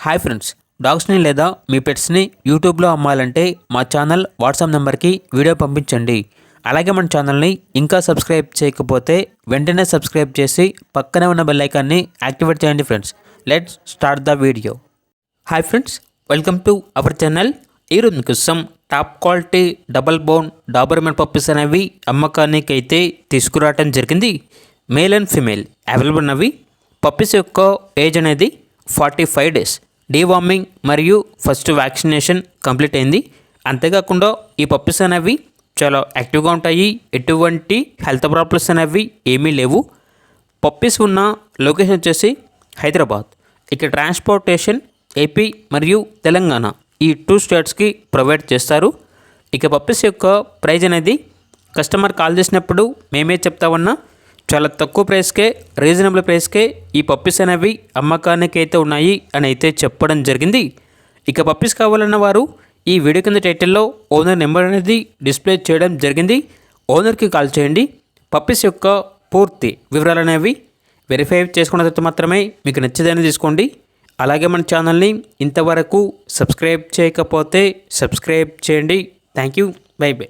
Hi friends, డాగ్స్ని లేదా మీ పెట్స్ని యూట్యూబ్లో అమ్మాలంటే మా ఛానల్ వాట్సాప్ నెంబర్కి వీడియో పంపించండి. అలాగే మన ఛానల్ని ఇంకా సబ్స్క్రైబ్ చేయకపోతే వెంటనే సబ్స్క్రైబ్ చేసి పక్కనే ఉన్న బెల్ ఐకాన్ని యాక్టివేట్ చేయండి friends. Let's start the video. Hi friends, welcome to our channel. ఈరోజు మీకోసం top quality double bone Doberman puppies అనేవి అమ్మకానికి అయితే తీసుకురావడం జరిగింది. మేల్ అండ్ ఫీమేల్ అవైలబుల్ ఉన్నవి. పప్పీస్ యొక్క ఏజ్ అనేది 45 days. డీవార్మింగ్ మరియు ఫస్ట్ వ్యాక్సినేషన్ కంప్లీట్ అయింది. అంతేకాకుండా ఈ పప్పీస్ అనేవి చాలా యాక్టివ్గా ఉంటాయి. ఎటువంటి హెల్త్ ప్రాబ్లమ్స్ అనేవి ఏమీ లేవు. పప్పీస్ ఉన్న లొకేషన్ వచ్చేసి హైదరాబాద్. ఇక ట్రాన్స్పోర్టేషన్ ఏపీ మరియు తెలంగాణ ఈ 2 స్టేట్స్కి ప్రొవైడ్ చేస్తారు. ఇక పప్పీస్ యొక్క ప్రైజ్ అనేది కస్టమర్ కాల్ చేసినప్పుడు మేమే చెప్తామన్నా చాలా తక్కువ ప్రైస్కే, రీజనబుల్ ప్రైస్కే ఈ పప్పీస్ అనేవి అమ్మకానికి అయితే ఉన్నాయి అని అయితే చెప్పడం జరిగింది. ఇక పప్పీస్ కావాలన్న వారు ఈ వీడియో కింద టైటిల్లో ఓనర్ నెంబర్ అనేది డిస్ప్లే చేయడం జరిగింది. ఓనర్కి కాల్ చేయండి. పప్పీస్ యొక్క పూర్తి వివరాలు అనేవి వెరిఫై చేసుకున్న తర్వాత మాత్రమే మీకు నచ్చేదని తీసుకోండి. అలాగే మన ఛానల్ని ఇంతవరకు సబ్స్క్రైబ్ చేయకపోతే సబ్స్క్రైబ్ చేయండి. Thank you. By by.